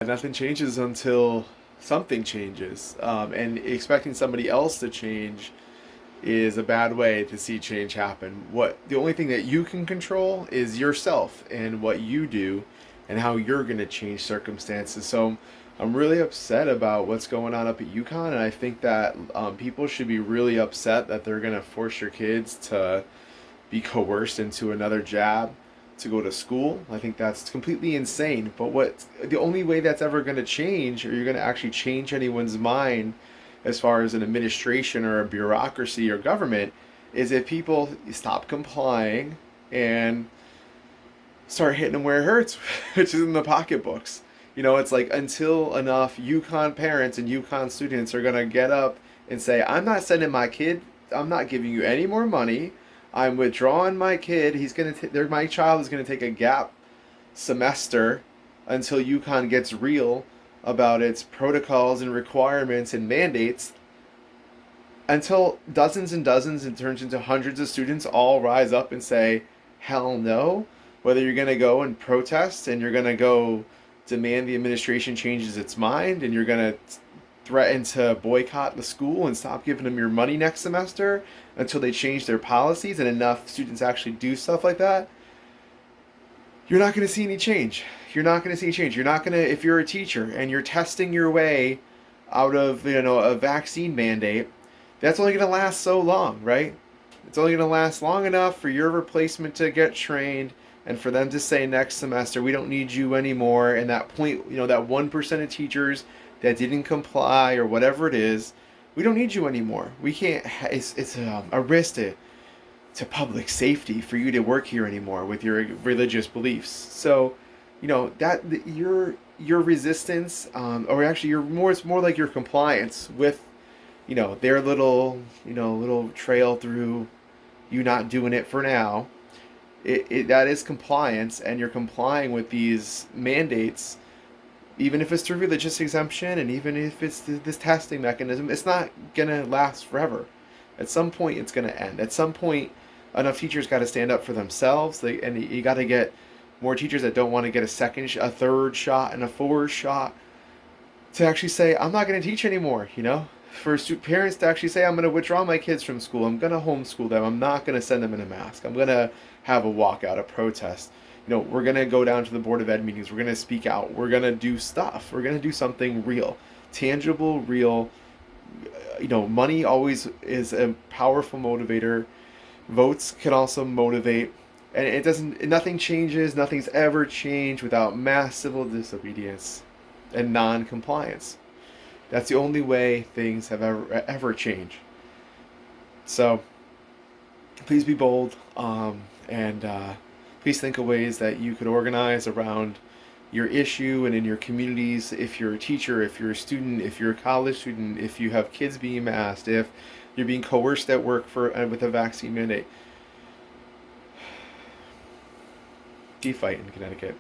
nothing changes until something changes. And expecting somebody else to change is a bad way to see change happen. The only thing that you can control is yourself and what you do and how you're going to change circumstances. So I'm really upset about what's going on up at UConn, and I think that people should be really upset that they're going to force your kids to be coerced into another jab to go to school. I think that's completely insane. But the only way that's ever going to change, or you're going to actually change anyone's mind as far as an administration or a bureaucracy or government, is if people stop complying and start hitting them where it hurts, which is in the pocketbooks. It's like until enough UConn parents and UConn students are going to get up and say, I'm not sending my kid, I'm not giving you any more money. I'm withdrawing my kid. My child is going to take a gap semester until UConn gets real about its protocols and requirements and mandates, until dozens and dozens and turns into hundreds of students all rise up and say, hell no. Whether you're going to go and protest and you're going to go demand the administration changes its mind and you're going to threaten to boycott the school and stop giving them your money next semester until they change their policies and enough students actually do stuff like that, you're not going to see any change. You're not going to see change. You're not going to, if you're a teacher and you're testing your way out of, a vaccine mandate, that's only going to last so long, right? It's only going to last long enough for your replacement to get trained and for them to say next semester, we don't need you anymore. And that point, that 1% of teachers that didn't comply or whatever it is, we don't need you anymore. We can't, it's a risk to public safety for you to work here anymore with your religious beliefs. So, that your resistance, or actually it's more like your compliance with, their little trail through you not doing it for now. That is compliance, and you're complying with these mandates, even if it's through religious exemption, and even if it's this testing mechanism. It's not gonna last forever. At some point, it's gonna end. At some point, enough teachers got to stand up for themselves. And you got to get more teachers that don't want to get a third shot, and a fourth shot to actually say, I'm not going to teach anymore. For parents to actually say, I'm going to withdraw my kids from school. I'm going to homeschool them. I'm not going to send them in a mask. I'm going to have a walkout, a protest. We're going to go down to the Board of Ed meetings. We're going to speak out. We're going to do stuff. We're going to do something real, tangible, real. Money always is a powerful motivator. Votes can also motivate. And nothing changes, nothing's ever changed without mass civil disobedience and non-compliance. That's the only way things have ever changed. So, please be bold, and please think of ways that you could organize around your issue and in your communities. If you're a teacher, if you're a student, if you're a college student, if you have kids being masked, if you're being coerced at work with a vaccine mandate, keep fighting, Connecticut.